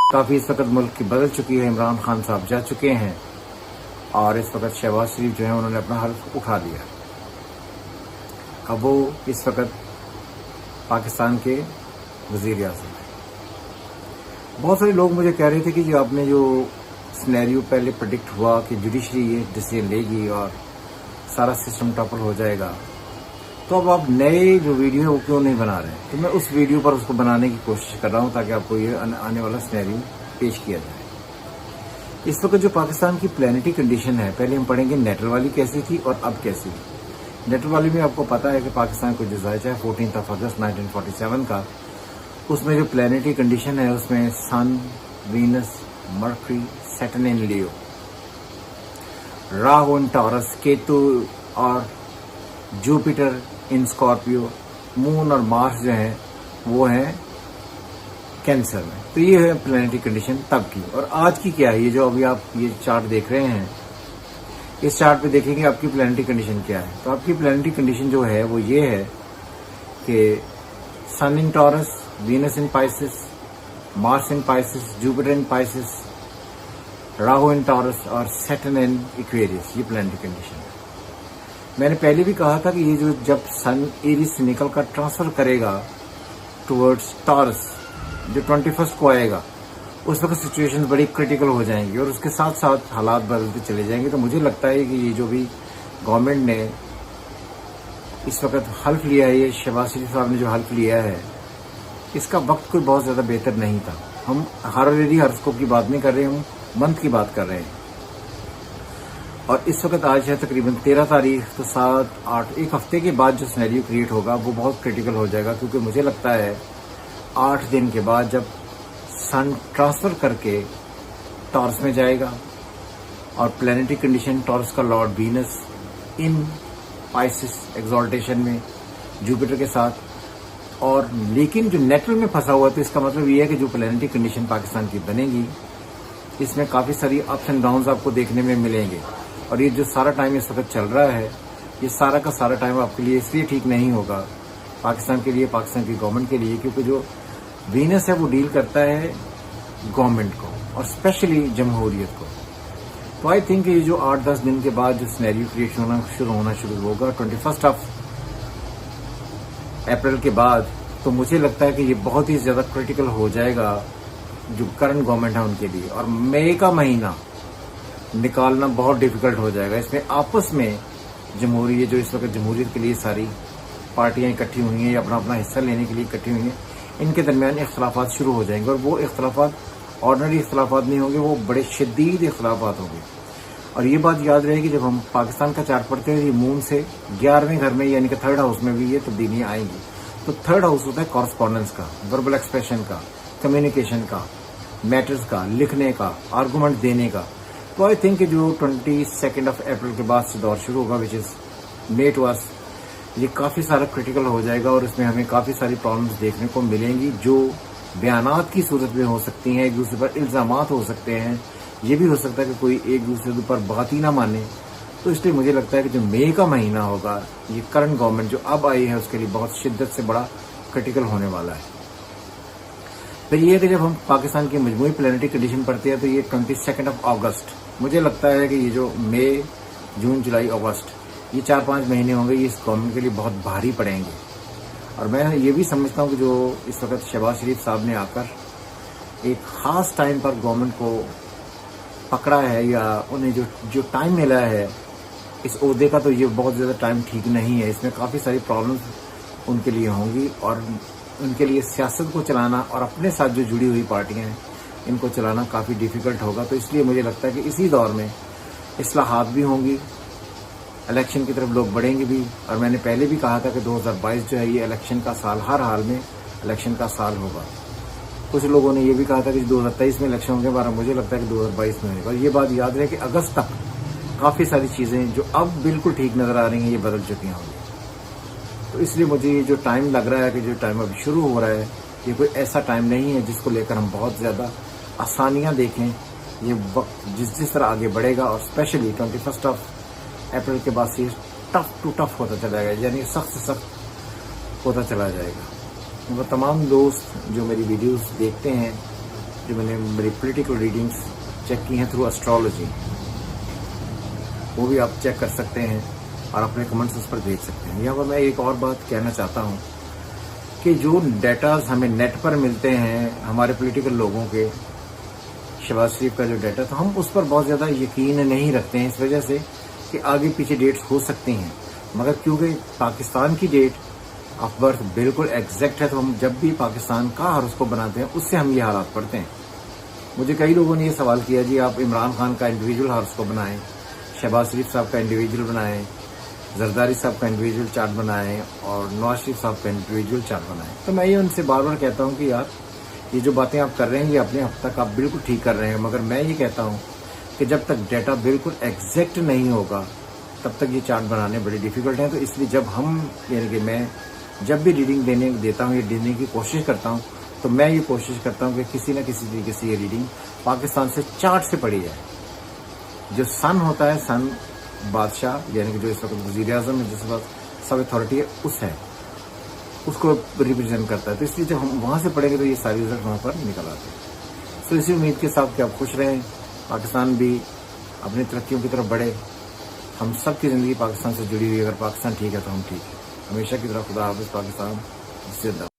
काफ़ी इस वक्त मुल्क की बदल चुकी है। इमरान खान साहब जा चुके हैं और इस वक्त शहबाज शरीफ जो है उन्होंने अपना हल्फ उठा लिया। अब वो इस वक्त पाकिस्तान के वज़ीर आज़म हैं। बहुत सारे लोग मुझे कह रहे थे कि जो आपने जो सिनेरियो पहले प्रेडिक्ट हुआ कि जुडिशरी ये डिसीजन लेगी और सारा सिस्टम टॉपल हो जाएगा, तो अब आप नए जो वीडियो है वो क्यों नहीं बना रहे हैं? तो मैं उस वीडियो पर उसको बनाने की कोशिश कर रहा हूँ ताकि आपको ये आने वाला सिनेरियो पेश किया जाए। इस वक्त जो पाकिस्तान की प्लानिटरी कंडीशन है, पहले हम पढ़ेंगे नेटल वाली कैसी थी और अब कैसी है। नेटल वाली में आपको पता है कि पाकिस्तान को जो जायजा है 14 अगस्त 1947 का, उसमें जो प्लानिटरी कंडीशन है उसमें सन, Venus, mercury, Saturn in Leo, Rahu in taurus, Ketu और जुपिटर इन स्कॉर्पियो, मून और मार्स जो है वो है कैंसर में। तो ये है प्लानिटरी कंडीशन तब की। और आज की क्या है, ये जो अभी आप ये चार्ट देख रहे हैं, इस चार्ट पे देखेंगे आपकी प्लानिटरी कंडीशन क्या है। तो आपकी प्लानिटरी कंडीशन जो है वो ये है कि sun in Taurus, Venus in Pisces, Mars in Pisces, Jupiter in Pisces, Rahu in Taurus और सैटर्न इन एक्वेरियस। ये प्लानिटरी कंडीशन है। मैंने पहले भी कहा था कि ये जो जब सन एरीज से निकल कर ट्रांसफर करेगा टुवर्ड्स टॉरस, जो 21 को आएगा, उस वक्त सिचुएशन बड़ी क्रिटिकल हो जाएंगी और उसके साथ साथ हालात बदलते चले जाएंगे। तो मुझे लगता है कि ये जो भी गवर्नमेंट ने इस वक्त हल्फ लिया है, ये शहबाज शरीफ साहब ने जो हल्फ लिया है, इसका वक्त कोई बहुत ज़्यादा बेहतर नहीं था। हम हॉरोस्कोप की बात नहीं कर रहे, हम मंथ की बात कर रहे हैं। और इस वक्त आज है तकरीबन 13 तारीख, तो 7, 8, एक हफ्ते के बाद जो सिनेरियो क्रिएट होगा वो बहुत क्रिटिकल हो जाएगा। क्योंकि मुझे लगता है 8 दिन के बाद जब सन ट्रांसफर करके टॉरस में जाएगा और प्लानिटरी कंडीशन टॉरस का Lord Venus in Pisces exaltation में जुपिटर के साथ, और लेकिन जो नेटल में फंसा हुआ, तो इसका मतलब ये है कि जो प्लानिटरी कंडीशन पाकिस्तान की बनेगी इसमें काफ़ी सारी अप्स एंड डाउन्स आपको देखने में मिलेंगे। और ये जो सारा टाइम इस वक्त चल रहा है, ये सारा का सारा टाइम आपके लिए इसलिए ठीक नहीं होगा, पाकिस्तान के लिए, पाकिस्तान की गवर्नमेंट के लिए, क्योंकि जो वीनस है वो डील करता है गवर्नमेंट को और स्पेशली जमहूरियत को। तो आई थिंक ये जो 8-10 दिन के बाद जो सिनेरियो क्रिएट होना शुरू होगा 21 अप्रैल के बाद, तो मुझे लगता है कि ये बहुत ही ज़्यादा क्रिटिकल हो जाएगा जो करंट गवर्नमेंट है उनके लिए। और मई का महीना निकालना बहुत डिफिकल्ट हो जाएगा। इसमें आपस में जमहूरियत, जो इस वक्त जमहूरियत के लिए सारी पार्टियां इकट्ठी हुई हैं या अपना अपना हिस्सा लेने के लिए इकट्ठी हुई हैं, इनके दरमियान इख्तलाफात शुरू हो जाएंगे। और वो इख्तलाफात ऑर्डनरी इख्तलाफात नहीं होंगे, वो बड़े शदीद इख्तलाफात होंगे। और ये बात याद रहेगी, जब हम पाकिस्तान का चार्ट पढ़ते हैं, ये मून से 11वें घर में यानी कि 3rd हाउस में भी ये तब्दीलियां आएंगी। तो 3rd हाउस होता है कॉरस्पॉन्डेंस का, वर्बल एक्सप्रेशन का, कम्युनिकेशन का, मैटर्स का, लिखने का, आर्गूमेंट देने का। तो आई थिंक जो 22 अप्रैल के बाद से दौर शुरू होगा, which is may to us, ये काफ़ी सारा क्रिटिकल हो जाएगा और इसमें हमें काफ़ी सारी प्रॉब्लम्स देखने को मिलेंगी, जो बयानात की सूरत में हो सकती हैं, एक दूसरे पर इल्ज़ामात हो सकते हैं। ये भी हो सकता है कि कोई एक दूसरे के ऊपर बात ही ना माने। तो इसलिए मुझे लगता है कि जो मई का महीना होगा, ये करंट गवर्नमेंट जो अब आई है उसके लिए बहुत शिद्दत से बड़ा क्रिटिकल होने वाला है। फिर ये है कि जब हम पाकिस्तान की मजमूई प्लानिटरी कंडीशन पढ़ते हैं, तो ये 22 अगस्त, मुझे लगता है कि ये जो मई, जून, जुलाई, अगस्त, ये 4-5 महीने होंगे, ये इस गवर्नमेंट के लिए बहुत भारी पड़ेंगे। और मैं ये भी समझता हूँ कि जो इस वक्त शहबाज शरीफ साहब ने आकर एक ख़ास टाइम पर गवर्नमेंट को पकड़ा है, या उन्हें जो टाइम मिला है इस ओहदे का, तो ये बहुत ज़्यादा टाइम ठीक नहीं है। इसमें काफ़ी सारी प्रॉब्लम्स उनके लिए होंगी और उनके लिए सियासत को चलाना और अपने साथ जो जुड़ी हुई पार्टियां हैं इनको चलाना काफ़ी डिफ़िकल्ट होगा। तो इसलिए मुझे लगता है कि इसी दौर में इस्लाहात भी होंगी, इलेक्शन की तरफ लोग बढ़ेंगे भी। और मैंने पहले भी कहा था कि 2022 जो है ये इलेक्शन का साल, हर हाल में इलेक्शन का साल होगा। कुछ लोगों ने ये भी कहा था कि 2023 में इलेक्शन होंगे, पर मुझे लगता है कि 2022 में होगा। और ये बात याद रहे कि अगस्त तक काफ़ी सारी चीज़ें जो अब बिल्कुल ठीक नज़र आ रही हैं, ये बदल चुकी होंगी। तो इसलिए मुझे ये जो टाइम लग रहा है कि जो टाइम अभी शुरू हो रहा है, ये कोई ऐसा टाइम नहीं है जिसको लेकर हम बहुत ज़्यादा आसानियाँ देखें। ये वक्त जिस तरह आगे बढ़ेगा, और स्पेशली 21 अप्रैल के बाद से टफ टू टफ होता चला जाएगा, यानी सख्त से सख्त होता चला जाएगा। वो तमाम दोस्त जो मेरी वीडियोस देखते हैं जो मैंने मेरी पॉलिटिकल रीडिंग्स चेक की हैं थ्रू एस्ट्रोलॉजी, वो भी आप चेक कर सकते हैं और अपने कमेंट्स उस पर भेज सकते हैं। यहाँ पर मैं एक और बात कहना चाहता हूँ कि जो डेटाज हमें नेट पर मिलते हैं हमारे पॉलिटिकल लोगों के, शहबाज शरीफ का जो डाटा, तो हम उस पर बहुत ज़्यादा यकीन नहीं रखते हैं, इस वजह से कि आगे पीछे डेट्स हो सकती हैं। मगर क्योंकि पाकिस्तान की डेट ऑफ बर्थ बिल्कुल एग्जैक्ट है, तो हम जब भी पाकिस्तान का हॉरोस्कोप बनाते हैं उससे हम ये हालात पढ़ते हैं। मुझे कई लोगों ने ये सवाल किया, जी आप इमरान खान का इंडिविजुअल हॉरोस्कोप बनाएं, शहबाज शरीफ साहब का इंडिविजुअल बनाएं, जरदारी साहब का इंडिविजुअल चार्ट बनाएं और नवाज शरीफ साहब का इंडिविजुअल चार्ट बनाएं। तो मैं ये उनसे बार बार कहता हूँ कि यार ये जो बातें आप कर रहे हैं ये अपने हद तक आप बिल्कुल ठीक कर रहे हैं, मगर मैं ये कहता हूँ कि जब तक डेटा बिल्कुल एग्जैक्ट नहीं होगा तब तक ये चार्ट बनाने बड़ी डिफिकल्ट हैं। तो इसलिए जब हम, यानी कि मैं जब भी रीडिंग देता हूँ, ये देने की कोशिश करता हूँ, तो मैं ये कोशिश करता हूँ कि किसी न किसी तरीके से ये रीडिंग पाकिस्तान से चार्ट से पढ़ी जाए। जो सन होता है, सन बादशाह, यानी कि जो इस वक्त वज़ीर आज़म है, जिस वक्त सब अथॉरिटी है, उसको रिप्रेजेंट करता है। तो इसलिए जब हम वहाँ से पढ़ेंगे तो ये सारी रिजल्ट वहाँ पर निकल आते हैं। तो इसी उम्मीद के साथ कि आप खुश रहें, पाकिस्तान भी अपनी तरक्कियों की तरफ बढ़े। हम सब की ज़िंदगी पाकिस्तान से जुड़ी हुई है, अगर पाकिस्तान ठीक है तो हम ठीक है। हमेशा की तरह खुदा हाफ़िज़। पाकिस्तान जिंदाबाद।